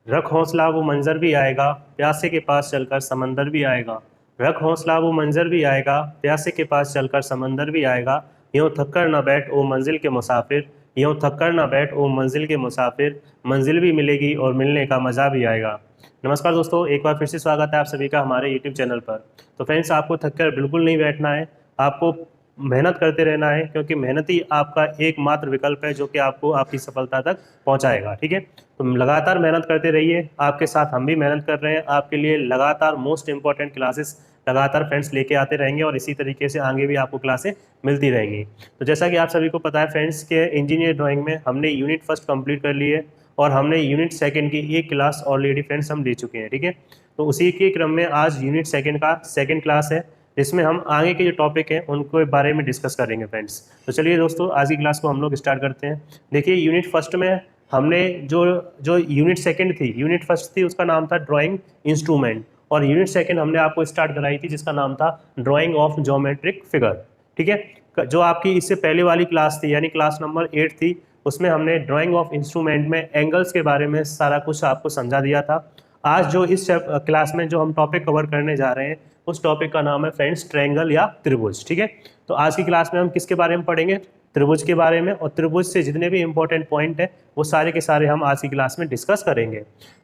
रख हौसला वो मंजर भी आएगा, प्यासे के पास चलकर समंदर भी आएगा। रख हौसला वो मंजर भी आएगा, प्यासे के पास चलकर समंदर भी आएगा। यूं थक कर न बैठ ओ मंजिल के मुसाफिर, यूं थक कर न बैठ ओ मंजिल के मुसाफिर, मंजिल भी मिलेगी और मिलने का मज़ा भी आएगा। नमस्कार दोस्तों, एक बार फिर से स्वागत है आप सभी का हमारे यूट्यूब चैनल पर। तो फ्रेंड्स, आपको थक कर बिल्कुल नहीं बैठना है, आपको मेहनत करते रहना है, क्योंकि मेहनत ही आपका एकमात्र विकल्प है जो कि आपको आपकी सफलता तक पहुंचाएगा। ठीक है, तो लगातार मेहनत करते रहिए। आपके साथ हम भी मेहनत कर रहे हैं, आपके लिए लगातार मोस्ट इंपॉर्टेंट क्लासेस लगातार फ्रेंड्स लेके आते रहेंगे और इसी तरीके से आगे भी आपको क्लासें मिलती रहेंगी। तो जैसा कि आप सभी को पता है फ्रेंड्स के इंजीनियर ड्राइंग में हमने यूनिट फर्स्ट कंप्लीट कर ली है और हमने यूनिट सेकंड की एक क्लास ऑलरेडी फ्रेंड्स हम ले चुके हैं। ठीक है, तो उसी के क्रम में आज यूनिट सेकंड का सेकंड क्लास है, जिसमें हम आगे के जो टॉपिक हैं उनको बारे में डिस्कस करेंगे फ्रेंड्स। तो चलिए दोस्तों, आज की क्लास को हम लोग स्टार्ट करते हैं। देखिए, यूनिट फर्स्ट में हमने जो जो यूनिट सेकंड थी, यूनिट फर्स्ट थी उसका नाम था ड्राइंग इंस्ट्रूमेंट, और यूनिट सेकंड हमने आपको स्टार्ट कराई थी जिसका नाम था ड्राइंग ऑफ ज्योमेट्रिक फिगर। ठीक है, जो आपकी इससे पहले वाली क्लास थी यानी क्लास नंबर 8 थी, उसमें हमने ड्राइंग ऑफ इंस्ट्रूमेंट में एंगल्स के बारे में सारा कुछ आपको समझा दिया था। आज जो इस क्लास में जो हम टॉपिक कवर करने जा रहे हैं उस टॉपिक का नाम है फ्रेंड्स ट्रायंगल या त्रिभुज। ठीक है, तो आज की क्लास में हम किसके बारे में पढ़ेंगे? त्रिभुज के बारे में, और त्रिभुज से जितने भी इंपॉर्टेंट पॉइंट है वो सारे के सारे हम आज की क्लास में डिस्कस करेंगे।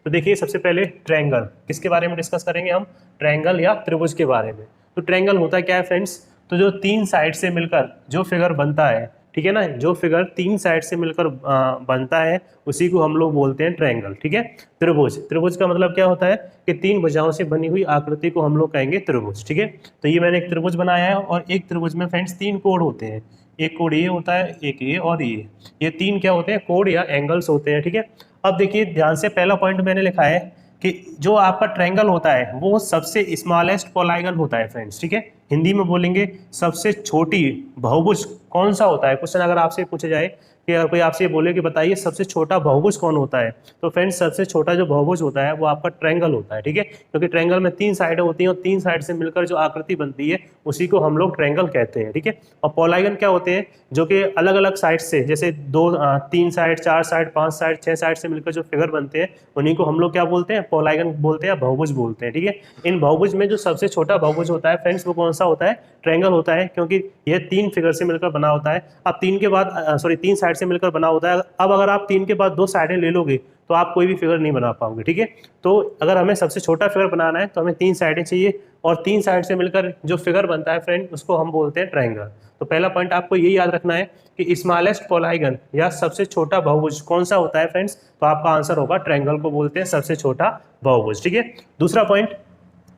तो देखिए, सबसे पहले ट्रायंगल किसके बारे में डिस्कस करेंगे हम? ट्रायंगल या त्रिभुज के बारे में। तो ट्रायंगल होता क्या है फ्रेंड्स? तो जो तीन साइड से मिलकर जो फिगर बनता है, ठीक है ना, जो फिगर तीन साइड से मिलकर बनता है उसी को हम लोग बोलते हैं ट्रायंगल। ठीक है, त्रिभुज, त्रिभुज का मतलब क्या होता है कि तीन भुजाओं से बनी हुई आकृति को हम लोग कहेंगे त्रिभुज। ठीक है, तो ये मैंने एक त्रिभुज बनाया है और एक त्रिभुज में फ्रेंड्स तीन कोण होते हैं। एक कोण ये होता है, एक ये और ये तीन क्या होते हैं? कोण या एंगल्स होते हैं। ठीक है, अब देखिए ध्यान से, पहला पॉइंट मैंने लिखा है कि जो आपका ट्रायंगल होता है वो सबसे स्मॉलेस्ट पॉलीगन होता है फ्रेंड्स। ठीक है, हिंदी में बोलेंगे सबसे छोटी बहुभुज कौन सा होता है। क्वेश्चन अगर आपसे पूछा जाए कि अगर कोई आपसे बोले कि बताइए सबसे छोटा बहुभुज कौन होता है, तो फ्रेंड्स सबसे छोटा जो बहुभुज होता है वो आपका ट्रायंगल होता है। ठीक है, क्योंकि ट्रायंगल में तीन साइडें होती हैं और तीन साइड से मिलकर जो आकृति बनती है उसी को हम लोग ट्रायंगल कहते हैं। ठीक है, और पॉलीगन क्या होते हैं? जो कि अलग अलग साइड से, जैसे तीन साइड, चार साइड, पांच साइड, छह साइड से मिलकर जो फिगर बनते हैं उन्हीं को हम लोग क्या बोलते हैं? पॉलीगन बोलते हैं, बहुभुज बोलते हैं। ठीक है, इन बहुभुज में जो सबसे छोटा बहुभुज होता है फ्रेंड्स वो कौन सा होता है? ट्रायंगल होता है, क्योंकि यह तीन फिगर से मिलकर बना होता है। अब तीन के बाद तीन साइड से मिलकर बना होता है। अब अगर आप तीन के बाद दो साइडें ले लोगे तो आप कोई भी फिगर नहीं बना पाओगे। ठीक है, तो अगर हमें सबसे छोटा फिगर बनाना है तो हमें तीन साइडें चाहिए और तीन साइड से मिलकर जो फिगर बनता है फ्रेंड उसको हम बोलते हैं ट्रायंगल। तो पहला पॉइंट आपको ये याद रखना है कि स्मॉलेस्ट पॉलीगन या सबसे छोटा बहुभुज कौन सा होता है फ्रेंड्स, तो आपका आंसर होगा ट्रायंगल को बोलते हैं सबसे छोटा बहुभुज। ठीक है, दूसरा पॉइंट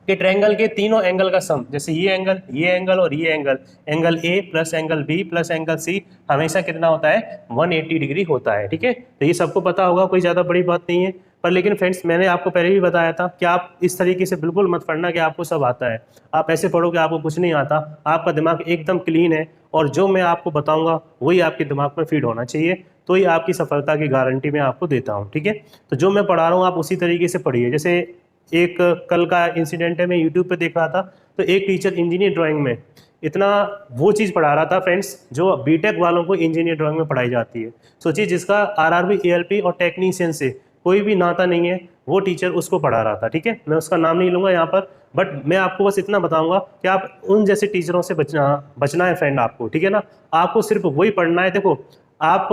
कि ट्रायंगल के तीनों एंगल का सम, जैसे ये एंगल और ये angle A plus angle B plus angle C हमेशा कितना होता है? 180 डिग्री होता है। ठीक है, तो ये सबको पता होगा, कोई ज़्यादा बड़ी बात नहीं है। पर लेकिन फ्रेंड्स, मैंने आपको पहले भी बताया था कि आप इस तरीके से बिल्कुल मत पढ़ना कि आपको सब आता है। आप ऐसे पढ़ो कि आपको कुछ नहीं आता। आपका दिमाग एकदम क्लीन है और जो मैं आपको बताऊंगा वही आपके दिमाग में फीड होना चाहिए, तो ही आपकी सफलता की गारंटी मैं आपको देता हूँ। ठीक है, तो जो मैं पढ़ा रहा हूँ आप उसी तरीके से पढ़िए। जैसे एक कल का इंसिडेंट है, मैं यूट्यूब पे देख रहा था, तो एक टीचर इंजीनियर ड्राइंग में इतना वो चीज़ पढ़ा रहा था फ्रेंड्स जो बीटेक वालों को इंजीनियर ड्राइंग में पढ़ाई जाती है। सोचिए, जिसका आरआरबी, एएलपी और टेक्नीशियन से कोई भी नाता नहीं है, वो टीचर उसको पढ़ा रहा था। ठीक है, मैं उसका नाम नहीं लूँगा यहाँ पर, बट मैं आपको बस इतना बताऊंगा कि आप उन जैसे टीचरों से बचना है फ्रेंड आपको। ठीक है ना, आपको सिर्फ वही पढ़ना है। देखो, आप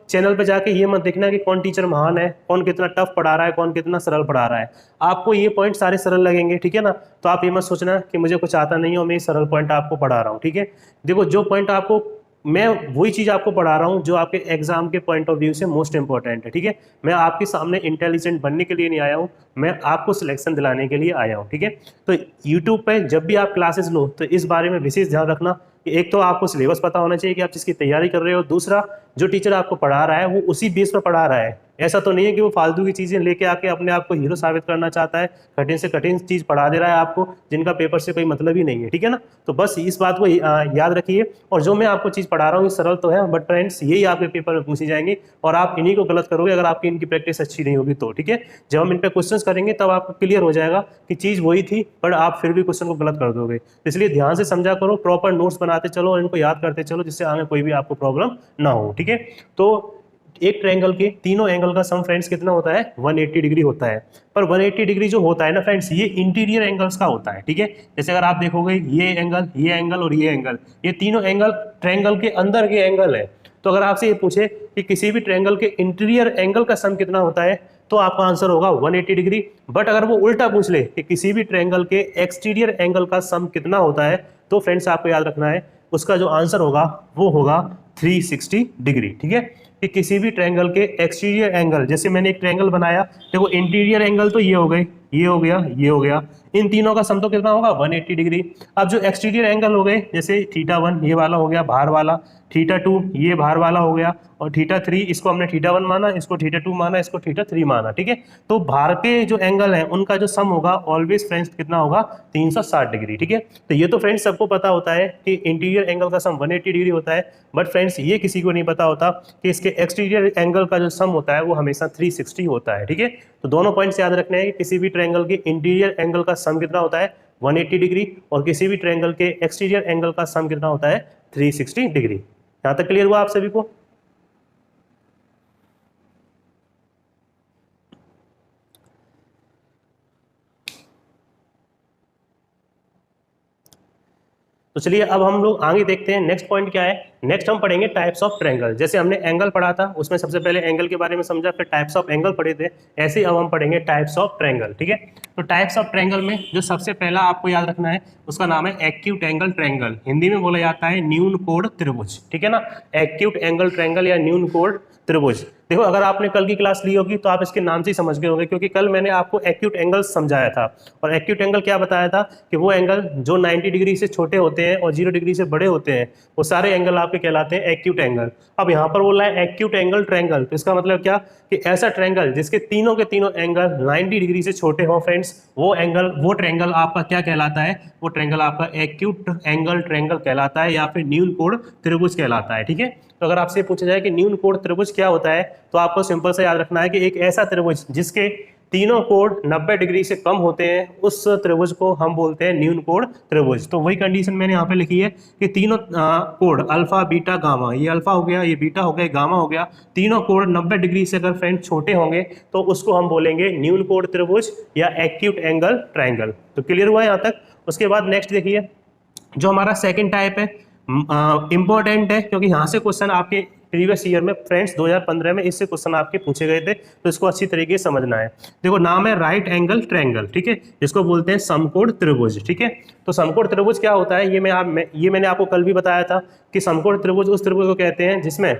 चैनल पे जाके ये मत देखना कि कौन टीचर महान है, कौन कितना टफ पढ़ा रहा है, कौन कितना सरल पढ़ा रहा है। आपको ये पॉइंट सारे सरल लगेंगे। ठीक है ना, तो आप ये मत सोचना कि मुझे कुछ आता नहीं हो, मैं ये सरल पॉइंट आपको पढ़ा रहा हूँ। ठीक है, देखो जो पॉइंट आपको, मैं वही चीज़ आपको पढ़ा रहा हूँ जो आपके एग्जाम के पॉइंट ऑफ व्यू से मोस्ट इंपॉर्टेंट है। ठीक है, मैं आपके सामने इंटेलिजेंट बनने के लिए नहीं आया हूँ, मैं आपको सिलेक्शन दिलाने के लिए आया हूँ। ठीक है, तो यूट्यूब पे जब भी आप क्लासेस लो तो इस बारे में विशेष ध्यान रखना कि एक तो आपको सिलेबस पता होना चाहिए कि आप जिसकी तैयारी कर रहे हो, दूसरा जो टीचर आपको पढ़ा रहा है वो उसी बेस पर पढ़ा रहा है। ऐसा तो नहीं है कि वो फालतू की चीज़ें लेके आके अपने आप को हीरो साबित करना चाहता है, कठिन से कठिन चीज़ पढ़ा दे रहा है आपको जिनका पेपर से कोई मतलब ही नहीं है। ठीक है ना, तो बस इस बात को याद रखिए। और जो मैं आपको चीज़ पढ़ा रहा हूँ ये सरल तो है, बट फ्रेंड्स यही आपके पेपर में पूछी जाएंगी और आप इन्हीं को गलत करोगे अगर आपकी इनकी प्रैक्टिस अच्छी नहीं होगी तो। ठीक है, जब हम इन पर क्वेश्चन करेंगे तब आपको क्लियर हो जाएगा कि चीज़ वही थी पर आप फिर भी क्वेश्चन को गलत कर दोगे। इसलिए ध्यान से समझा करो, प्रॉपर नोट्स बनाते चलो और इनको याद करते चलो, जिससे आगे कोई भी आपको प्रॉब्लम ना हो। ठीक है, तो एक ट्रायंगल के तीनों एंगल का सम फ्रेंड्स कितना होता है 180 डिग्री होता है। पर 180 डिग्री जो होता है ना फ्रेंड्स, ये इंटीरियर एंगल्स का होता है, ठीक है। जैसे अगर आप देखोगे ये एंगल और ये एंगल, ये तीनों एंगल ट्रायंगल के अंदर के एंगल है। तो अगर आपसे ये पूछे कि किसी भी ट्रायंगल के इंटीरियर एंगल का सम कितना होता है, तो आपका आंसर होगा 180 डिग्री। बट अगर वो उल्टा पूछ ले कि किसी भी ट्रायंगल के एक्सटीरियर एंगल का सम कितना होता है, तो फ्रेंड्स आपको याद रखना है उसका जो आंसर होगा वो होगा 360 डिग्री, ठीक है। कि किसी भी ट्रायंगल के एक्सटीरियर एंगल, जैसे मैंने एक ट्रायंगल बनाया, देखो इंटीरियर एंगल तो ये हो गए, ये हो गया, ये हो गया, इन तीनों का सम तो कितना होगा 180 डिग्री। अब जो एक्सटीरियर एंगल हो गए, जैसे θ1 ये वाला हो गया बाहर वाला, θ2 ये बाहर वाला हो गया, और θ3 इसको हमने θ1 माना, इसको θ2 माना, इसको θ3 माना, ठीक है। तो बाहर के जो एंगल है उनका जो सम होगा ऑलवेज फ्रेंड्स कितना होगा 360 डिग्री, ठीक है। तो ये तो फ्रेंड्स सबको पता होता है कि इंटीरियर एंगल का सम 180 डिग्री होता है। बट फ्रेंड्स ये किसी को नहीं पता होता कि इसके एक्सटीरियर एंगल का जो सम होता है वो हमेशा 360 होता है, ठीक है। तो दोनों पॉइंट्स याद रखने हैं कि किसी भी ट्रायंगल के इंटीरियर एंगल का सम कितना होता है 180 डिग्री, और किसी भी ट्रायंगल के एक्सटीरियर एंगल का सम कितना होता है 360 डिग्री। यहां तक क्लियर हुआ आप सभी को? तो चलिए अब हम लोग आगे देखते हैं नेक्स्ट पॉइंट क्या है। नेक्स्ट हम पढ़ेंगे टाइप्स ऑफ ट्रायंगल। जैसे हमने एंगल पढ़ा था, उसमें सबसे पहले एंगल के बारे में समझा, फिर टाइप्स ऑफ एंगल पढ़े थे, ऐसे ही अब हम पढ़ेंगे टाइप्स ऑफ ट्रायंगल, ठीक है। तो टाइप्स ऑफ ट्रायंगल में जो सबसे पहला आपको याद रखना है उसका नाम है एक्यूट एंगल ट्रायंगल, हिंदी में बोला जाता है न्यून कोण त्रिभुज, ठीक है ना। एक्यूट एंगल ट्रायंगल या न्यून कोण त्रिभुज। देखो अगर आपने कल की क्लास ली होगी तो आप इसके नाम से ही समझ गए होंगे, क्योंकि कल मैंने आपको एक्यूट एंगल समझाया था। और एक्यूट एंगल क्या बताया था कि वो एंगल जो 90 डिग्री से छोटे होते हैं और 0 डिग्री से बड़े होते हैं, वो सारे एंगल आपके कहलाते हैं एक्यूट एंगल। अब यहाँ पर बोला है एक्यूट एंगल ट्रायंगल, तो इसका मतलब क्या कि ऐसा ट्रायंगल जिसके तीनों के तीनों एंगल 90 डिग्री से छोटे हो फ्रेंड्स, वो ट्रायंगल आपका क्या कहलाता है, वो ट्रायंगल आपका एक्यूट एंगल ट्रायंगल कहलाता है, या फिर न्यून कोण त्रिभुज कहलाता है, ठीक है। तो अगर आपसे पूछा जाए कि न्यून कोण त्रिभुज क्या होता है, तो आपको सिंपल से याद रखना है कि एक ऐसा त्रिभुज जिसके तीनों कोण 90 डिग्री से कम होते हैं, उस त्रिभुज को हम बोलते हैं न्यून कोण त्रिभुज। तो वही कंडीशन मैंने यहाँ पे लिखी है कि तीनों कोण अल्फा बीटा गामा, ये अल्फा हो गया, ये बीटा हो गया, गामा हो गया, तीनों कोण 90 डिग्री से अगर फ्रेंड छोटे होंगे तो उसको हम बोलेंगे न्यून कोण त्रिभुज या एक्यूट एंगल ट्रायंगल। तो क्लियर हुआ यहाँ तक? उसके बाद नेक्स्ट देखिए, जो हमारा सेकेंड टाइप है, इंपॉर्टेंट है क्योंकि यहाँ से क्वेश्चन आपके प्रीवियस ईयर में फ्रेंड्स 2015 में इससे क्वेश्चन आपके पूछे गए थे, तो इसको अच्छी तरीके से समझना है। देखो नाम है राइट एंगल ट्रायंगल, ठीक है, जिसको बोलते हैं समकोण त्रिभुज, ठीक है। तो समकोण त्रिभुज क्या होता है, ये मैंने आपको कल भी बताया था कि समकोण त्रिभुज उस त्रिभुज को कहते हैं जिसमें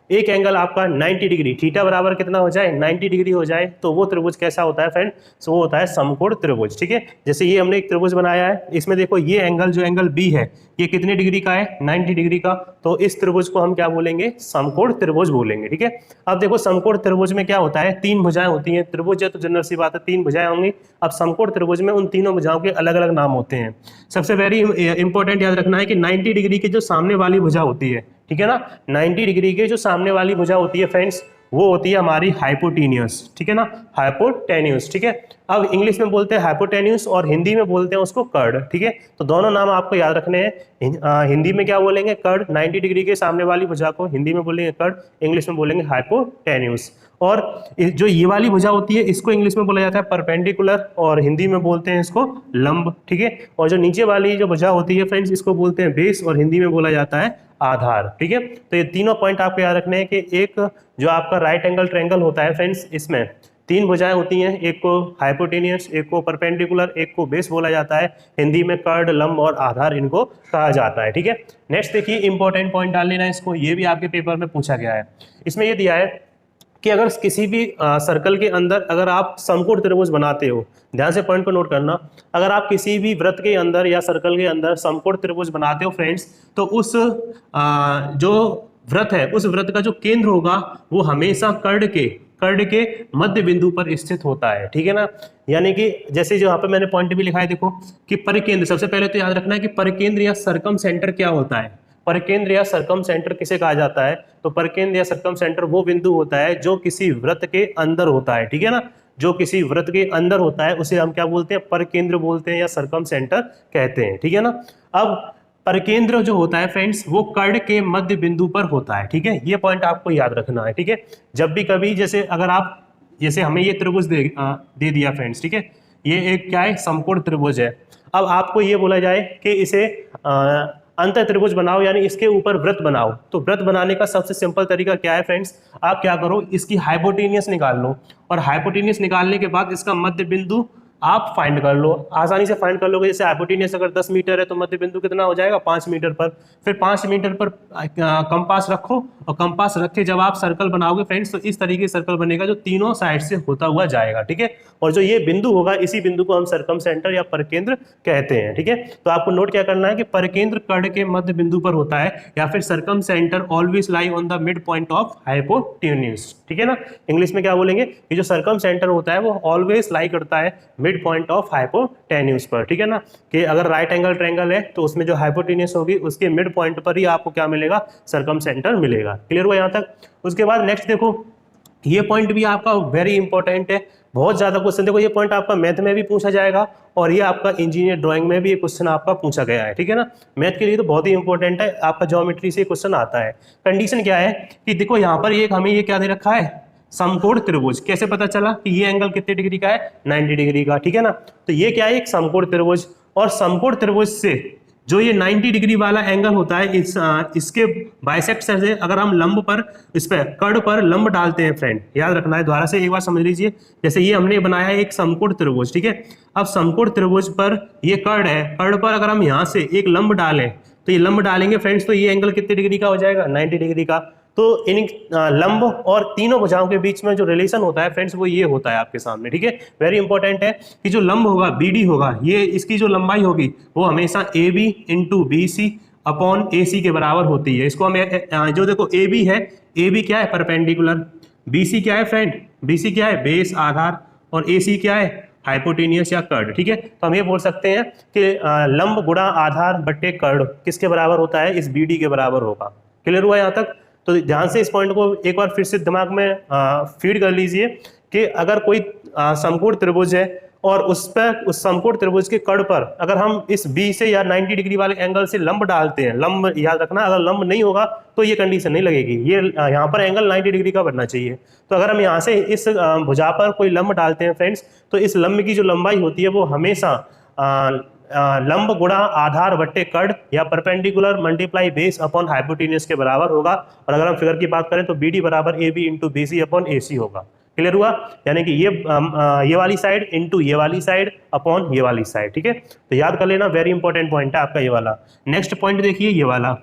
एक एंगल आपका 90 डिग्री, थीटा बराबर कितना हो जाए 90 डिग्री हो जाए, तो वो त्रिभुज कैसा होता है फ्रेंड, सो वो होता है समकोण त्रिभुज, ठीक है। जैसे ये हमने एक त्रिभुज बनाया है, इसमें देखो ये एंगल जो एंगल बी है ये कितने डिग्री का है 90 डिग्री का, तो इस त्रिभुज को हम क्या बोलेंगे समकोण त्रिभुज बोलेंगे, ठीक है। अब देखो समकोण त्रिभुज में क्या होता है, तीन भुजाएं होती हैं, त्रिभुज है तो जनरल सी बात है तीन भुजाएं होंगी। अब समकोण त्रिभुज में उन तीनों भुजाओं के अलग अलग नाम होते हैं। सबसे वेरी इंपॉर्टेंट याद रखना है कि 90 डिग्री की जो सामने वाली भुजा होती है, ठीक है ना, 90 डिग्री के जो सामने वाली भुजा होती है फ्रेंड्स, वो होती है हमारी हाइपोटेन्यूस, ठीक है ना, हाइपोटेन्यूस, ठीक है। अब इंग्लिश में बोलते हैं हाइपोटेन्यूस और हिंदी में बोलते हैं उसको कर्ड, ठीक है। तो दोनों नाम आपको याद रखने हैं। हिंदी में क्या बोलेंगे कर्ड, 90 डिग्री के सामने वाली भुजा को हिंदी में बोलेंगे कर्ड, इंग्लिश में बोलेंगे हाइपोटेन्यूस। और जो ये वाली भुजा होती है इसको इंग्लिश में बोला जाता है परपेंडिकुलर और हिंदी में बोलते हैं इसको लंब, ठीक है। और जो नीचे वाली जो भुजा होती है फ्रेंड्स इसको बोलते हैं बेस और हिंदी में बोला जाता है आधार, ठीक है। तो ये तीनों पॉइंट आपको याद रखने हैं कि एक जो आपका राइट एंगल ट्रायंगल होता है फ्रेंड्स, इसमें तीन भुजाएं होती हैं, एक को हाइपोटेनियस, एक को परपेंडिकुलर, एक को बेस बोला जाता है, हिंदी में कर्ड, लंब और आधार इनको कहा जाता है, ठीक है। नेक्स्ट देखिए इंपॉर्टेंट पॉइंट डाल लेना इसको, ये भी आपके पेपर में पूछा गया है। इसमें ये दिया है कि अगर किसी भी सर्कल के अंदर अगर आप समकोण त्रिभुज बनाते हो, ध्यान से पॉइंट को नोट करना, अगर आप किसी भी वृत्त के अंदर या सर्कल के अंदर समकोण त्रिभुज बनाते हो फ्रेंड्स, तो उस जो वृत्त है उस वृत्त का जो केंद्र होगा वो हमेशा कर्ड के मध्य बिंदु पर स्थित होता है, ठीक है ना। यानी कि जैसे जो यहाँ पे मैंने पॉइंट भी लिखा है देखो कि परिकेंद्र, सबसे पहले तो याद रखना है कि परिकेंद्र या सरकम सेंटर क्या होता है। परिकेंद्र या सरकम सेंटर किसे कहा जाता है, तो परिकेंद्र या सरकम सेंटर वो बिंदु होता है जो किसी वृत्त के अंदर होता है, ठीक है ना, जो किसी वृत्त के अंदर होता है उसे हम क्या बोलते हैं, परिकेंद्र बोलते हैं या सरकम सेंटर कहते हैं, ठीक है ना। अब परकेंद्र जो होता है फ्रेंड्स वो कर्ण के मध्य बिंदु पर होता है, ठीक है। ये पॉइंट आपको याद रखना है, ठीक है। जब भी कभी जैसे अगर आप जैसे हमें ये त्रिभुज दे दिया फ्रेंड्स, ठीक है, ये एक क्या है, समकोण त्रिभुज है। अब आपको ये बोला जाए कि इसे अंत त्रिभुज बनाओ, यानी इसके ऊपर वृत्त बनाओ। तो वृत्त बनाने का सबसे सिंपल तरीका क्या है फ्रेंड्स, आप क्या करो, इसकी हाइपोटेनियस निकाल लो, और हाइपोटेनियस निकालने के बाद इसका मध्य बिंदु आप फाइंड कर लो, आसानी से फाइंड कर लोगे। जैसे हाइपोटेनियस अगर 10 मीटर है तो मध्य बिंदु कितना हो जाएगा, 5 मीटर पर। फिर 5 मीटर पर कंपास रखो, और कंपास रख के जब आप सर्कल बनाओगे फ्रेंड्स, तो इस तरीके से सर्कल बनेगा जो तीनों साइड से होता हुआ जाएगा, ठीक है। और जो ये बिंदु होगा, इसी बिंदु को हम सर्कम सेंटर या परकेंद्र कहते हैं, ठीक है। तो आपको नोट क्या करना है कि परकेंद्र कर्ण के मध्य बिंदु पर होता है, या फिर circum centre always lie on the mid point of hypotenuse, ठीक है ना। इंग्लिश में क्या बोलेंगे कि जो सर्कम सेंटर होता है वो ऑलवेज लाई करता है मिड पॉइंट ऑफ हाइपोटेन्यूज पर, ठीक है ना। कि अगर राइट एंगल ट्रायंगल है तो उसमें जो हाइपोटेन्यूज होगी उसके मिड पॉइंट पर ही आपको क्या मिलेगा, सर्कम सेंटर मिलेगा। क्लियर हुआ यहाँ तक। उसके बाद नेक्स्ट देखो, ये पॉइंट भी आपका वेरी इंपॉर्टेंट है, बहुत ज्यादा क्वेश्चन, देखो ये पॉइंट आपका मैथ में भी पूछा जाएगा, और ये आपका इंजीनियर ड्राइंग में भी ये क्वेश्चन आपका पूछा गया है, ठीक है ना। मैथ के लिए तो बहुत ही इंपॉर्टेंट है, आपका ज्योमेट्री से क्वेश्चन आता है। कंडीशन क्या है कि देखो यहाँ पर ये हमें ये क्या दे रखा है, समकोण त्रिभुज। कैसे पता चला कि ये एंगल कितने डिग्री का है, 90 डिग्री का, ठीक है ना। तो ये क्या है, एक समकोण त्रिभुज, और समकोण त्रिभुज से जो ये 90 डिग्री वाला एंगल होता है, इसके बाइसेक्टर से अगर हम लंब पर, इस पर कर्ण पर लंब डालते हैं फ्रेंड, याद रखना है, दोबारा से एक बार समझ लीजिए। जैसे ये हमने बनाया है एक समकोण त्रिभुज, ठीक है। अब समकोण त्रिभुज पर ये कर्ण है, कर्ण पर अगर हम यहाँ से एक लंब डालें, तो ये लंब डालेंगे फ्रेंड्स, तो ये एंगल कितने डिग्री का हो जाएगा, 90 डिग्री का। तो इन लंब और तीनों भुजाओं के बीच में जो रिलेशन होता है फ्रेंड्स, वो ये होता है आपके सामने, ठीक है। वेरी इंपॉर्टेंट है कि जो लंब होगा, बीडी होगा, ये इसकी जो लंबाई होगी वो हमेशा A B into B C upon A C के बराबर होती है। इसको हमें जो देखो ए बी है, ए बी क्या है, परपेंडिकुलर, बी सी क्या है फ्रेंड, बी सी क्या है, बेस आधार, और ए सी क्या है, हाइपोटेनियस या कर्ण, ठीक है। तो हम ये बोल सकते हैं कि लंब गुणा आधार बट्टे कर्ण किसके बराबर होता है, इस बीडी के बराबर होगा। क्लियर हुआ यहाँ तक। तो ध्यान से इस पॉइंट को एक बार फिर से दिमाग में फीड कर लीजिए कि अगर कोई समकोण त्रिभुज है और उस पर, उस समकोण त्रिभुज के कर्ण पर अगर हम इस बी से या 90 डिग्री वाले एंगल से लंब डालते हैं, लंब याद रखना, अगर लंब नहीं होगा तो ये कंडीशन नहीं लगेगी, ये यहाँ पर एंगल 90 डिग्री का बनना चाहिए। तो अगर हम यहाँ से इस भुजा पर कोई लंब डालते हैं फ्रेंड्स, तो इस लंब की जो लंबाई होती है वो हमेशा लंब गुणा आधार बट्टे कर्ण या perpendicular multiply base upon hypotenuse के बराबर होगा। और अगर हम फिगर की बात करें तो बी डी बराबर A B into B C upon A C होगा। क्लियर हुआ, यानी कि ये वाली साइड इंटू ये वाली साइड अपॉन ये वाली साइड, ठीक है। तो याद कर लेना, वेरी इंपॉर्टेंट पॉइंट है आपका ये वाला। नेक्स्ट पॉइंट देखिए ये वाला,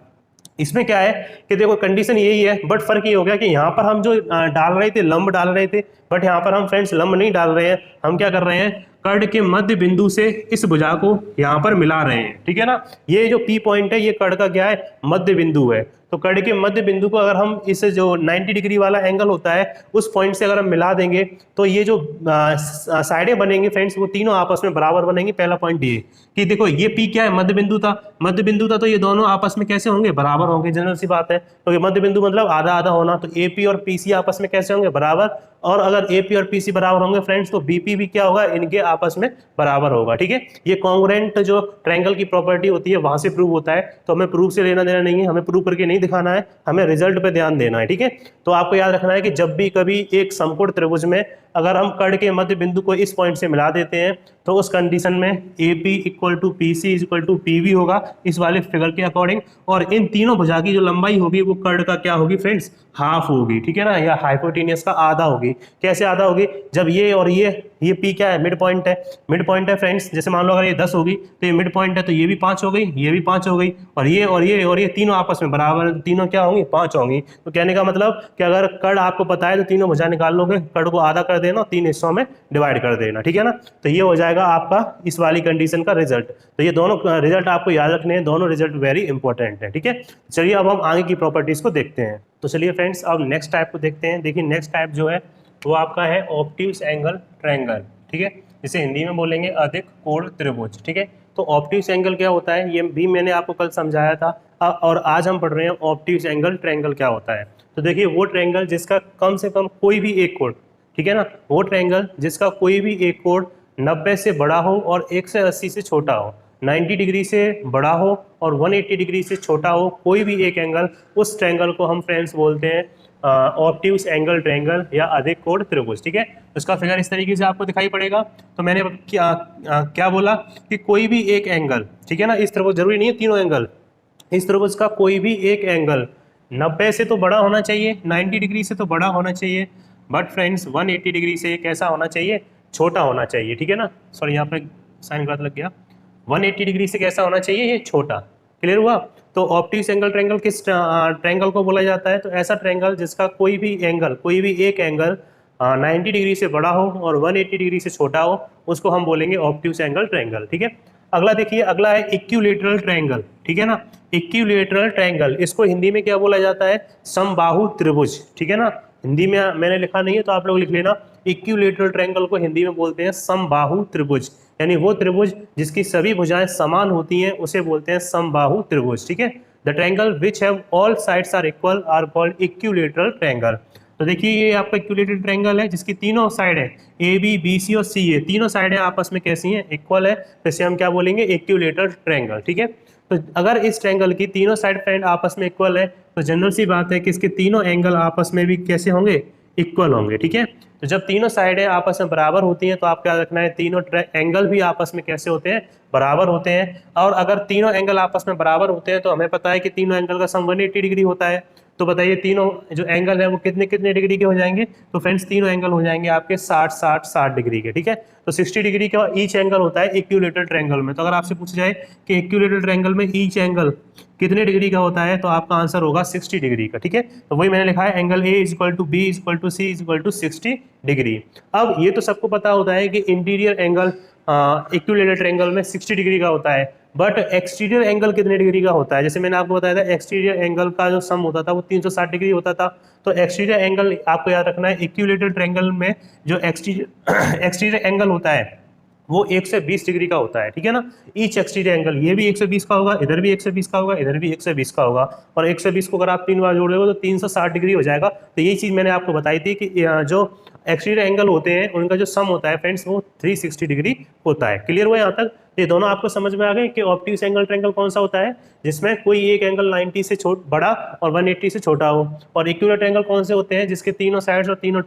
इसमें क्या है कि देखो कंडीशन यही है, बट फर्क ये हो गया कि यहाँ पर हम जो डाल रहे थे, लंब डाल रहे थे, बट यहाँ पर हम फ्रेंड्स लंब नहीं डाल रहे हैं, हम क्या कर रहे हैं, कर्ण के मध्य बिंदु से इस भुजा को यहाँ पर मिला रहे हैं, ठीक है ना। ये जो पी पॉइंट है ये कर्ण का क्या है, मध्य बिंदु है। तो कर्ण के मध्य बिंदु को अगर हम इस जो 90 डिग्री वाला एंगल होता है उस पॉइंट से अगर हम मिला देंगे, तो ये जो साइडें बनेंगी फ्रेंड्स वो तीनों आपस में बराबर बनेंगी। पहला पॉइंट ये कि देखो ये पी क्या है, मध्य बिंदु था, मध्य बिंदु था, तो ये दोनों आपस में कैसे होंगे, बराबर होंगे, जनरल सी बात है। तो ये मध्य बिंदु मतलब आधा आधा होना, तो एपी और पीसी आपस में कैसे होंगे, बराबर। और अगर एपी और पीसी बराबर होंगे फ्रेंड्स, तो बीपी भी क्या होगा, इनके आपस में बराबर होगा, ठीक है। ये कॉन्ग्रुएंट जो ट्रायंगल की प्रॉपर्टी होती है वहां से प्रूव होता है, तो हमें प्रूफ से लेना देना नहीं है, हमें प्रूव करके नहीं दिखाना है, हमें रिजल्ट पे ध्यान देना है, ठीक है। तो आपको याद रखना है कि जब भी कभी एक समकोण त्रिभुज में अगर हम कर्ण के मध्य बिंदु को इस पॉइंट से मिला देते हैं, तो उस कंडीशन में AP equal to PC equal to PV होगा इस वाले फिगर के अकॉर्डिंग। और इन तीनों भुजा की जो लंबाई होगी वो कर्ण का क्या होगी फ्रेंड्स, हाफ होगी, ठीक है ना, या हाइपोटेनियस का आधा होगी। कैसे आधा होगी, जब ये और ये P क्या है, मिड पॉइंट है, मिड पॉइंट है फ्रेंड्स। जैसे मान लो अगर ये 10 होगी तो ये मिड पॉइंट है, तो ये भी 5 हो गई, ये भी 5 हो गई, और ये तीनों आपस में बराबर है, तो तीनों क्या होंगी, 5 होंगी। तो कहने का मतलब कि अगर कर्ण आपको पता है तो तीनों भुजा निकाल लोगे, कर्ण को आधा कर देना, 3 हिस्सों में डिवाइड कर देना, ठीक है ना। तो ये हो जाएगा आपका इस वाली कंडीशन का रिजल्ट। तो ये दोनों रिजल्ट आपको याद रखने हैं, दोनों रिजल्ट वेरी इंपॉर्टेंट है, ठीक है। चलिए अब हम आगे की प्रॉपर्टीज को देखते हैं। तो चलिए फ्रेंड्स अब नेक्स्ट टाइप को देखते हैं। देखिए नेक्स्ट टाइप जो है वो आपका है ऑब्ट्यूज एंगल ट्रायंगल, ठीक है, जिसे हिंदी में बोलेंगे अधिक कोण त्रिभुज, ठीक है। तो ऑब्ट्यूज एंगल क्या होता है ये भी मैंने आपको कल समझाया था, और आज हम पढ़ रहे हैं ऑब्ट्यूज एंगल ट्रायंगल क्या होता है। तो देखिए वो ट्रायंगल जिसका कम से कम कोई भी एक कोण, ठीक है ना, वो ट्रायंगल जिसका कोई भी एक कोण 90 से बड़ा हो और 180 से छोटा हो। 90 डिग्री से बड़ा हो और 180 डिग्री से छोटा हो कोई भी एक एंगल, उस ट्रायंगल को हम फ्रेंड्स बोलते हैं ऑब्ट्यूज एंगल ट्रायंगल या अधिक कोण त्रिभुज। ठीक है, उसका फिगर इस तरीके से आपको दिखाई पड़ेगा। तो मैंने क्या बोला कि कोई भी एक एंगल, ठीक है ना, इस त्रिभुज, जरूरी नहीं है तीनों एंगल, इस त्रिभुज का कोई भी एक एंगल 90 से तो बड़ा होना चाहिए, 90 डिग्री से तो बड़ा होना चाहिए, बट फ्रेंड्स 180 डिग्री से कैसा होना चाहिए, छोटा होना चाहिए। ठीक है ना, सॉरी यहाँ पे साइन गलत लग गया, 180 डिग्री से कैसा होना चाहिए, ये छोटा। क्लियर हुआ? तो ऑब्ट्यूज एंगल ट्रायंगल किस ट्रायंगल को बोला जाता है? तो ऐसा ट्रायंगल जिसका कोई भी एंगल, कोई भी एक एंगल 90 डिग्री से बड़ा हो और 180 डिग्री से छोटा हो, उसको हम बोलेंगे ऑब्ट्यूज एंगल ट्रायंगल। ठीक है, अगला देखिए, अगला है इक्विलैटरल ट्रायंगल। ठीक है ना, इक्विलैटरल ट्रायंगल, इसको हिंदी में क्या बोला जाता है, समबाहु त्रिभुज। ठीक है ना, हिंदी में मैंने लिखा नहीं है तो आप लोग लिख लेना, इक्विलैटरल ट्रायंगल को हिंदी में बोलते हैं समबाहु त्रिभुज, यानी वो त्रिभुज जिसकी सभी भुजाएं समान होती हैं उसे बोलते हैं समबाहु त्रिभुज। ठीक है, the triangle which have all sides are equal are called equilateral triangle. तो देखिए ये आपका इक्विलैटरल ट्रायंगल है जिसकी तीनों साइड है, ए बी बी सी और सी ए, तीनों साइडें आपस में कैसी हैं, इक्वल है, तो इसे हम क्या बोलेंगे, इक्विलैटरल ट्रायंगल। ठीक है, तो अगर इस ट्रायंगल की तीनों साइड फ्रेंड आपस में इक्वल है तो जनरल सी बात है कि इसके तीनों एंगल आपस में भी कैसे होंगे, इक्वल होंगे। ठीक है, तो जब तीनों साइडें आपस में बराबर होती हैं तो आप क्या रखना है, तीनों एंगल भी आपस में कैसे होते हैं, बराबर होते हैं। और अगर तीनों एंगल आपस में बराबर होते हैं तो हमें पता है कि तीनों एंगल का सम 180 डिग्री होता है। तो बताइए तीनों जो एंगल है वो कितने कितने डिग्री के हो जाएंगे? तो फ्रेंड्स तीनों एंगल हो जाएंगे आपके 60 डिग्री के। ठीक है, तो 60 डिग्री का ईच एंगल होता है इक्विलैटरल ट्रायंगल में। तो अगर आपसे पूछा जाए कि इक्विलैटरल ट्रायंगल में ईच एंगल कितने डिग्री का होता है तो आपका आंसर होगा 60 डिग्री का। ठीक है, तो वही मैंने लिखा है, angle A is equal to B is equal to C is equal to 60 degree. अब ये तो सबको पता होता है कि इंटीरियर एंगल इक्विलैटरल ट्रायंगल में 60 डिग्री का होता है, बट एक्सटीरियर एंगल कितने डिग्री का होता है? जैसे मैंने आपको बताया था, एक्सटीरियर एंगल का जो सम होता था वो 360 डिग्री होता था। तो एक्सटीरियर एंगल आपको याद रखना है, इक्विलैटरल ट्रायंगल में जो एक्सटीरियर एंगल होता है वो 120 डिग्री का होता है। ठीक है ना, ईच एक्सटीरियर एंगल, ये भी 120 का होगा, इधर भी 120 का होगा, इधर भी 120 का होगा, और 120 को अगर आप 3 बार जोड़ दोगे तो 360 डिग्री हो जाएगा। तो यही चीज़ मैंने आपको बताई थी कि जो एक्सटीरियर एंगल होते हैं उनका जो सम होता है फ्रेंड्स वो 360 डिग्री होता है। क्लियर हुआ यहाँ तक? ये दोनों आपको समझ में आ गए कि ऑब्ट्यूज एंगल ट्रायंगल कौन सा होता है, जिसमें कोई एक एंगल 90 से बड़ा और 180 से छोटा हो, और इक्विलैटरल एंगल कौन से होते हैं, जिसके तीनों साइड्स और तीनों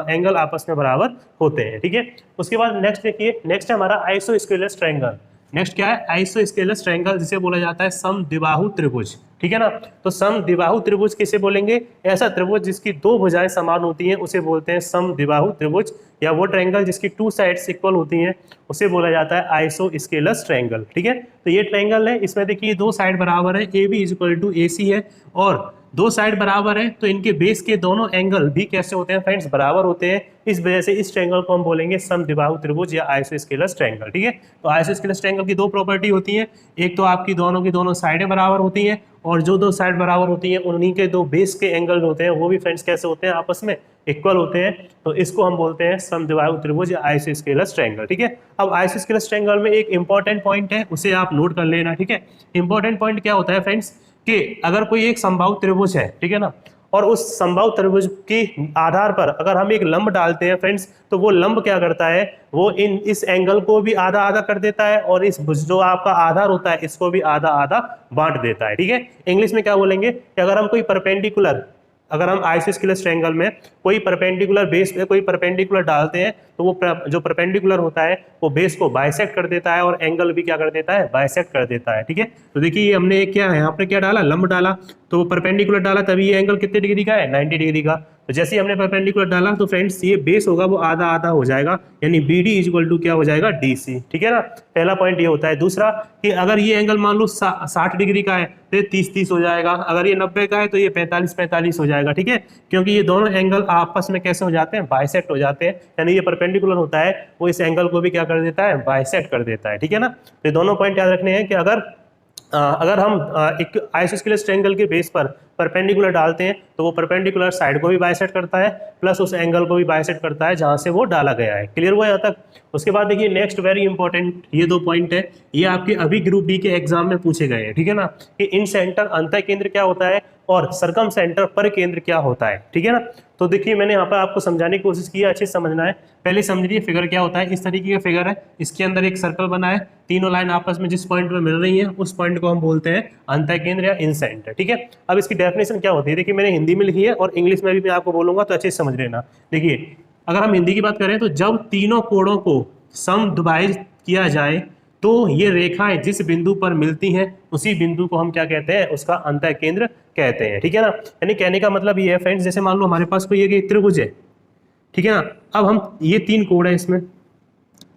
एंगल आपस में बराबर होते हैं। ठीक है, उसके बाद नेक्स्ट देखिए, नेक्स्ट है हमारा आइसोस्केलस ट्रायंगल। नेक्स्ट क्या है, आइसोस्केलस ट्रायंगल, जिसे बोला जाता है समद्विबाहु त्रिभुज। ठीक है ना, तो समद्विबाहु त्रिभुज किसे बोलेंगे, ऐसा त्रिभुज जिसकी दो भुजाएं समान होती हैं उसे बोलते हैं समद्विबाहु त्रिभुज, या वो ट्रायंगल जिसकी टू साइड्स इक्वल होती हैं उसे बोला जाता है आइसोस्केलस ट्रायंगल। ठीक है, तो ये ट्रायंगल है, इसमें देखिए दो साइड बराबर है, A B is equal to A C है, और दो साइड बराबर है तो इनके बेस के दोनों एंगल भी कैसे होते हैं फ्रेंड्स, बराबर होते हैं। इस वजह से इस ट्रायंगल को हम बोलेंगे समद्विबाहु त्रिभुज या आइसोस्केलस ट्रायंगल। ठीक है, तो आइसोस्केलस ट्रायंगल की दो प्रॉपर्टी होती है, एक तो आपकी दोनों की दोनों साइडें बराबर होती हैं, और जो दो साइड बराबर होती हैं उन्हीं के दो बेस के एंगल होते हैं वो भी फ्रेंड्स कैसे होते हैं, आपस में इक्वल होते हैं। तो इसको हम बोलते हैं समद्विबाहु त्रिभुज या आइसोस्केलस ट्रायंगल। ठीक है, अब आइसोस्केलस ट्रायंगल में एक इंपॉर्टेंट पॉइंट है, उसे आप नोट कर लेना। ठीक है, इंपॉर्टेंट पॉइंट क्या होता है फ्रेंड्स, कि अगर कोई एक समबाहु त्रिभुज है, ठीक है ना, और उस समबाहु त्रिभुज के आधार पर अगर हम एक लंब डालते हैं फ्रेंड्स, तो वो लंब क्या करता है, वो इस एंगल को भी आधा आधा कर देता है, और इस जो आपका आधार होता है इसको भी आधा आधा बांट देता है। ठीक है, इंग्लिश में क्या बोलेंगे कि अगर हम कोई परपेंडिकुलर, अगर हम आइसोस्केलस ट्रायंगल में कोई परपेंडिकुलर बेस पे कोई परपेंडिकुलर डालते हैं तो वो जो परपेंडिकुलर होता है वो बेस को बाइसेक्ट कर देता है और एंगल भी क्या कर देता है, बाइसेक्ट कर देता है। ठीक है, तो देखिए हमने क्या है, यहाँ पे क्या डाला, लंब डाला, तो वो परपेंडिकुलर डाला, तभी ये एंगल कितने डिग्री का है, 90 डिग्री का। तो जैसे ही हमने परपेंडिकुलर डाला तो फ्रेंड्स ये बेस होगा वो आधा आधा हो जाएगा, यानी B D is equal to क्या हो जाएगा, डी सी। ठीक है ना, पहला पॉइंट ये होता है। दूसरा कि अगर ये एंगल मान लो 60 डिग्री का है तो ये 30-30 हो जाएगा, अगर ये 90 का है तो ये 45-45 हो जाएगा। ठीक है, क्योंकि ये दोनों एंगल आपस में कैसे हो जाते हैं, बाइसेक्ट हो जाते हैं, यानी ये परपेंडिकुलर होता है वो इस एंगल को भी क्या कर देता है, बाइसेक्ट कर देता है। ठीक है ना, तो ये दोनों पॉइंट याद रखने हैं कि अगर हम एक आइसोस्केलस ट्रायंगल के बेस पर परपेंडिकुलर डालते हैं तो वो परपेंडिकुलर साइड को भी बाइसेक्ट करता है प्लस उस एंगल को भी बाइसेक्ट करता है जहां से वो डाला गया है। क्लियर हुआ यहाँ तक? उसके बाद देखिए नेक्स्ट वेरी इंपॉर्टेंट ये 2 पॉइंट है, ये आपके अभी ग्रुप डी के एग्जाम में पूछे गए हैं, ठीक है ना, कि इन सेंटर अंतः केंद्र क्या होता है और सरकम सेंटर पर केंद्र क्या होता है, ठीक है ना। तो देखिए मैंने यहाँ पर आपको समझाने की कोशिश की है, अच्छे से समझना है। पहले समझिए फिगर क्या होता है। इस तरीके का फिगर है, इसके अंदर एक सर्कल बना है, तीनों लाइन आपस में जिस पॉइंट में मिल रही है उस पॉइंट को हम बोलते हैं अंतः केंद्र या इन सेंटर, ठीक है। अब इसकी डेफिनेशन क्या होती है, देखिए मैंने हिंदी में लिखी है और इंग्लिश में भी मैं आपको बोलूंगा तो अच्छे से समझ लेना। देखिए अगर हम हिंदी की बात करें तो जब तीनों कोणों को समद्विभाजित किया जाए तो ये रेखाएं जिस बिंदु पर मिलती हैं उसी बिंदु को हम क्या कहते हैं, उसका अंतः केंद्र कहते हैं, ठीक है ना। यानी कहने का मतलब ये है फ्रेंड्स, जैसे मान लो हमारे पास कोई एक त्रिभुज है, ठीक है ना। अब हम ये 3 कोण है इसमें,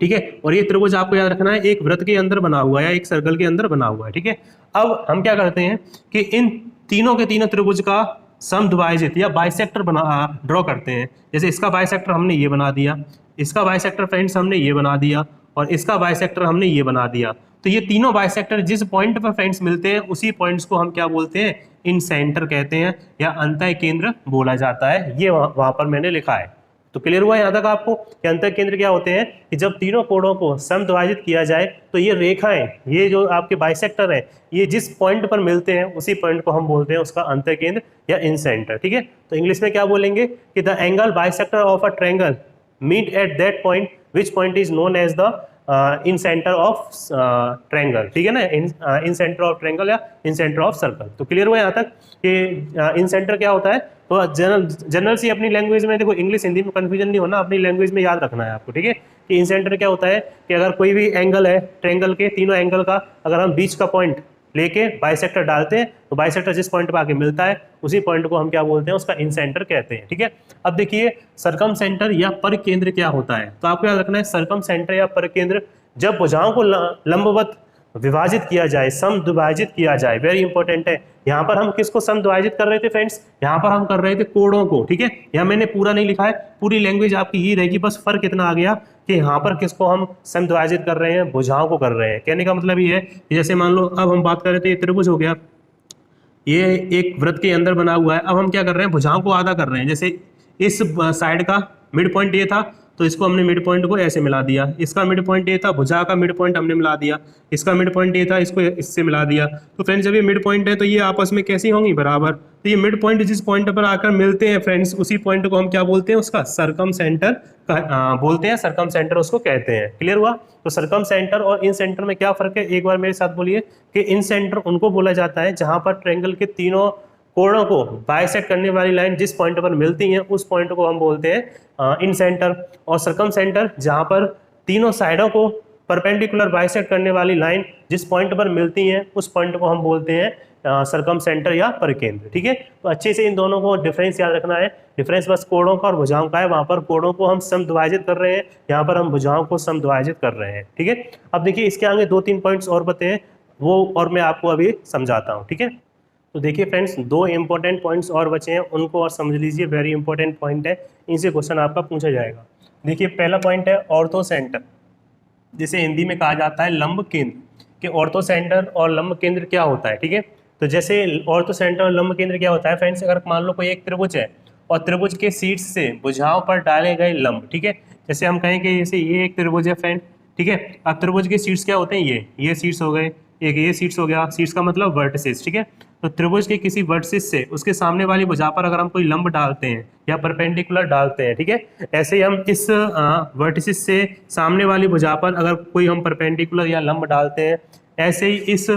ठीक है, और ये त्रिभुज आपको याद रखना है एक वृत्त के अंदर बना हुआ है या एक सर्कल के अंदर बना हुआ है, ठीक है। अब हम क्या करते हैं कि इन तीनों के तीनों त्रिभुज का समद्विभाजित या बाइसेक्टर बना ड्रॉ करते हैं। जैसे इसका बाइसेक्टर हमने ये बना दिया, इसका बाइसेक्टर फ्रेंड्स हमने ये बना दिया और इसका बाइसेक्टर हमने ये बना दिया। तो ये तीनों बाइसेक्टर जिस पॉइंट पर फ्रेंड्स मिलते हैं उसी पॉइंट्स को हम क्या बोलते हैं, इन सेंटर कहते हैं या अंतः केंद्र बोला जाता है। ये वहां पर मैंने लिखा है। तो क्लियर हुआ यहाँ तक आपको कि अंतः केंद्र क्या होते हैं कि जब तीनों कोणों को समद्विभाजित किया जाए तो ये रेखाएं, ये जो आपके बाइसेक्टर है, ये जिस पॉइंट पर मिलते हैं उसी पॉइंट को हम बोलते हैं उसका अंतः केंद्र या इन सेंटर, ठीक है। तो इंग्लिश में क्या बोलेंगे कि the angle bisector of a triangle meet at that point which point is known as the incentre of triangle, ठीक है ना, इन सेंटर ऑफ ट्रायंगल या इन सेंटर ऑफ सर्कल। तो क्लियर हुआ यहाँ तक कि इन सेंटर क्या होता है। तो जनरल सी अपनी लैंग्वेज में, देखो इंग्लिश हिंदी में कंफ्यूजन नहीं होना, अपनी लैंग्वेज में याद रखना है आपको, ठीक है, कि इन सेंटर क्या होता है कि अगर कोई भी एंगल है ट्रायंगल के, तीनों एंगल का अगर हम बीच का पॉइंट लेके बाइसेक्टर डालते हैं तो बाइसेक्टर जिस पॉइंट पर आके मिलता है उसी पॉइंट को हम क्या बोलते हैं, उसका इन सेंटर कहते हैं, ठीक है। अब देखिए सरकम सेंटर या पर केंद्र क्या होता है। तो आपको याद रखना है सरकम सेंटर या पर केंद्र जब भुजाओं को लंबवत विभाजित किया जाए, समद्विभाजित किया जाए, वेरी इंपॉर्टेंट है। यहाँ पर हम किसको समद्विभाजित कर रहे थे फ्रेंड्स, यहाँ पर हम कर रहे थे कोणों को, ठीक है। यहाँ मैंने पूरा नहीं लिखा है, पूरी लैंग्वेज आपकी ही रहेगी, बस फर्क इतना आ गया कि यहाँ पर किसको हम समद्विभाजित कर रहे हैं, भुजाओं को कर रहे हैं। कहने का मतलब ये है कि जैसे मान लो अब हम बात कर रहे थे, ये त्रिभुज हो गया, ये एक वृत्त के अंदर बना हुआ है। अब हम क्या कर रहे हैं, भुजाओं को आधा कर रहे हैं। जैसे इस साइड का मिड पॉइंट ये था तो इसको हमने मिड पॉइंट को ऐसे मिला दिया, इसका मिड पॉइंट ये था, भुजा का मिड पॉइंट हमने मिला दिया, इसका मिड पॉइंट ये था, इसको इससे मिला दिया। तो फ्रेंड्स जब ये मिड पॉइंट है तो ये आपस में कैसी होंगी, बराबर। तो ये मिड पॉइंट जिस पॉइंट पर आकर मिलते हैं फ्रेंड्स उसी पॉइंट को हम क्या बोलते हैं, उसका सरकम सेंटर बोलते हैं, सरकम सेंटर उसको कहते हैं। क्लियर हुआ। तो सरकम सेंटर और इन सेंटर में क्या फर्क है, एक बार मेरे साथ बोलिए कि इन सेंटर उनको बोला जाता है जहां पर ट्रायंगल के तीनों कोणों को बाइसेक्ट करने वाली लाइन जिस पॉइंट पर मिलती हैं उस पॉइंट को हम बोलते हैं इन सेंटर। और सरकम सेंटर जहां पर तीनों साइडों को परपेंडिकुलर बाइसेक्ट करने वाली लाइन जिस पॉइंट पर मिलती हैं उस पॉइंट को हम बोलते हैं सरकम सेंटर या परिकेंद्र, ठीक है। तो अच्छे से इन दोनों को डिफरेंस याद रखना है। डिफरेंस बस कोणों का और भुजाओं का है, वहां पर कोणों को हम समद्विभाजित कर रहे हैं, यहाँ पर हम भुजाओं को समद्विभाजित कर रहे हैं, ठीक है। अब देखिए इसके आगे 2-3 पॉइंट्स और बताए हैं, वो और मैं आपको अभी समझाता हूँ, ठीक है। तो देखिए फ्रेंड्स 2 इंपॉर्टेंट पॉइंट्स और बचे हैं, उनको और समझ लीजिए, वेरी इंपॉर्टेंट पॉइंट है, इनसे क्वेश्चन आपका पूछा जाएगा। देखिए पहला पॉइंट है ऑर्थो सेंटर, जिसे हिंदी में कहा जाता है लंब केंद्र। कि ऑर्थो सेंटर और लंब केंद्र क्या होता है, ठीक है। तो जैसे ऑर्थो सेंटर और लंब केंद्र क्या होता है फ्रेंड्स, अगर मान लो कोई एक त्रिभुज है और त्रिभुज के शीर्ष से भुजाओं पर डाले गए लंब, ठीक है। जैसे हम कहें कि जैसे ये एक त्रिभुज है फ्रेंड, ठीक है। अब त्रिभुज के शीर्ष क्या होते हैं, ये शीर्ष हो गए, एक ये शीर्ष हो गया, शीर्ष का मतलब वर्टिसेस, ठीक है। तो त्रिभुज के किसी वर्टिसेस से उसके सामने वाली भुजा पर अगर हम कोई लंब डालते हैं या परपेंडिकुलर डालते हैं, ठीक है, ऐसे ही हम इस वर्टिसेस से सामने वाली भुजा पर अगर कोई हम परपेंडिकुलर या लंब डालते हैं, ऐसे ही इस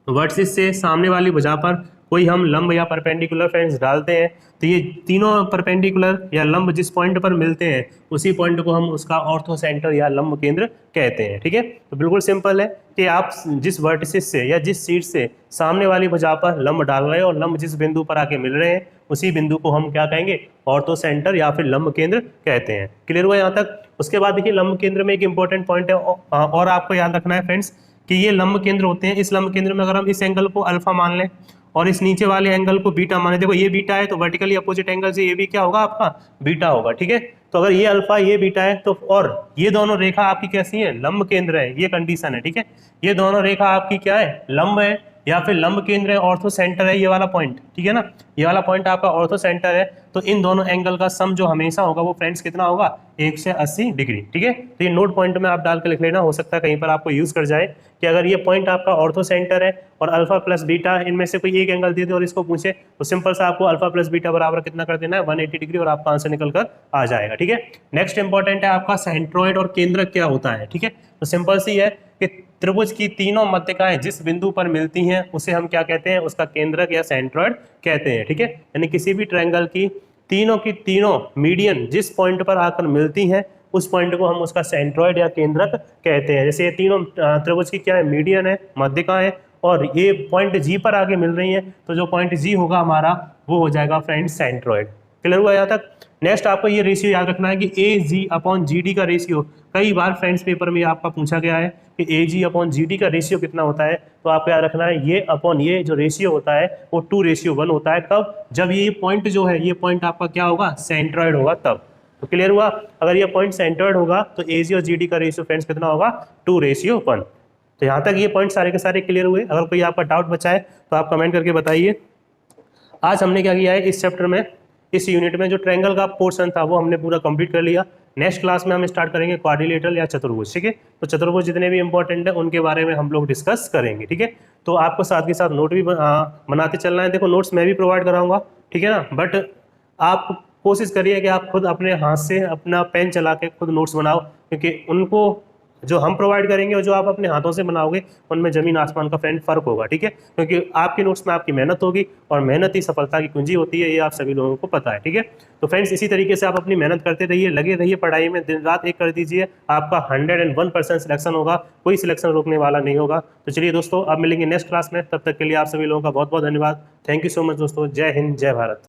वर्टिसेस से सामने वाली भुजा पर कोई हम लंब या परपेंडिकुलर फ्रेंड्स डालते हैं, तो ये तीनों परपेंडिकुलर या लंब जिस पॉइंट पर मिलते हैं उसी पॉइंट को हम उसका ऑर्थो सेंटर या लंब केंद्र कहते हैं, ठीक है। तो बिल्कुल सिंपल है कि आप जिस वर्टिसेस से या जिस शीर्ष से सामने वाली भुजा पर लंब डाल रहे हैं और लंब जिस बिंदु पर आके मिल रहे हैं उसी बिंदु को हम क्या कहेंगे, ऑर्थो सेंटर या फिर लंब केंद्र कहते हैं। क्लियर हुआ यहाँ तक। उसके बाद देखिए लंब केंद्र में एक इंपॉर्टेंट पॉइंट है और आपको याद रखना है फ्रेंड्स कि ये लंब केंद्र होते हैं। इस लंब केंद्र में अगर हम इस एंगल को अल्फा मान लें और इस नीचे वाले एंगल को बीटा माने, देखो ये बीटा है तो वर्टिकली अपोजिट एंगल से ये भी क्या होगा, आपका बीटा होगा, ठीक है। तो अगर ये अल्फा ये बीटा है तो और ये दोनों रेखा आपकी कैसी है, लंब केंद्र है, ये कंडीशन है, ठीक है। ये दोनों रेखा आपकी क्या है, लंब है, या फिर लंब केंद्र है, ऑर्थो सेंटर है ये वाला पॉइंट, ठीक है ना, ये वाला पॉइंट आपका ऑर्थो सेंटर है, तो इन दोनों एंगल का सम जो हमेशा होगा वो फ्रेंड्स कितना होगा 180 डिग्री, ठीक है। तो ये नोट पॉइंट में आप डाल के लिख लेना, हो सकता है कहीं पर आपको यूज कर जाए कि अगर ये पॉइंट आपका ऑर्थो सेंटर है और अल्फा प्लस बीटा इनमें से कोई एक एंगल दे दे और इसको पूछे तो सिंपल सा आपको अल्फा प्लस बीटा बराबर कितना कर देना है 180 डिग्री और आपका आंसर निकल कर आ जाएगा, ठीक है। नेक्स्ट इंपॉर्टेंट है आपका सेंट्रोइड और केंद्रक क्या होता है, ठीक है। तो सिंपल सी है कि त्रिभुज की तीनों मध्यकाएं जिस बिंदु पर मिलती हैं उसे हम क्या कहते हैं, उसका केंद्रक या सेंट्रोइड कहते हैं, ठीक है। यानी किसी भी ट्रायंगल की तीनों मीडियन जिस पॉइंट पर आकर मिलती हैं उस पॉइंट को हम उसका सेंट्रोइड या केंद्रक कहते हैं। जैसे ये तीनों त्रिभुज की क्या है, मीडियन है, मध्यका है और ये पॉइंट जी पर आगे मिल रही है, तो जो पॉइंट जी होगा हमारा वो हो जाएगा फ्रेंड सेंट्रोइड। क्लियर हुआ यहाँ तक। नेक्स्ट आपको ये रेशियो याद रखना है कि ए जी अपॉन जी डी का रेशियो, कई बार फ्रेंड्स पेपर में आपका पूछा गया है कि ए जी अपॉन जी डी का रेशियो कितना होता है, तो आपको याद रखना है ये अपॉन ये जो रेशियो होता है वो 2:1 होता है। कब, जब ये पॉइंट जो है ये पॉइंट आपका क्या होगा, सेंट्रोइड होगा तब। तो क्लियर हुआ, अगर ये पॉइंट सेंट्रोइड होगा तो ए जी और जी डी का रेशियो फ्रेंड्स कितना होगा 2:1। तो यहाँ तक ये पॉइंट सारे के सारे क्लियर हुए। अगर कोई आपका डाउट बचा है तो आप कमेंट करके बताइए। आज हमने क्या किया है इस चैप्टर में, इस यूनिट में जो ट्रायंगल का पोर्शन था वो हमने पूरा कंप्लीट कर लिया। नेक्स्ट क्लास में हम स्टार्ट करेंगे क्वाड्रिलेटरल या चतुर्भुज, ठीक है। तो चतुर्भुज जितने भी इंपॉर्टेंट है उनके बारे में हम लोग डिस्कस करेंगे, ठीक है। तो आपको साथ के साथ नोट भी बनाते चलना है। देखो नोट्स मैं भी प्रोवाइड कराऊंगा, ठीक है ना, बट आप कोशिश करिए कि आप खुद अपने हाथ से अपना पेन चला के खुद नोट्स बनाओ, क्योंकि उनको जो हम प्रोवाइड करेंगे और जो आप अपने हाथों से बनाओगे उनमें जमीन आसमान का फ्रेंड फर्क होगा, ठीक है। क्योंकि आपके नोट्स में आपकी मेहनत होगी और मेहनत ही सफलता की कुंजी होती है, ये आप सभी लोगों को पता है, ठीक है। तो फ्रेंड्स इसी तरीके से आप अपनी मेहनत करते रहिए, लगे रहिए पढ़ाई में, दिन रात एक कर दीजिए, आपका 101% सिलेक्शन होगा, कोई सिलेक्शन रोकने वाला नहीं होगा। तो चलिए दोस्तों अब मिलेंगे नेक्स्ट क्लास में, तब तक के लिए आप सभी लोगों का बहुत बहुत धन्यवाद। थैंक यू सो मच दोस्तों, जय हिंद जय भारत।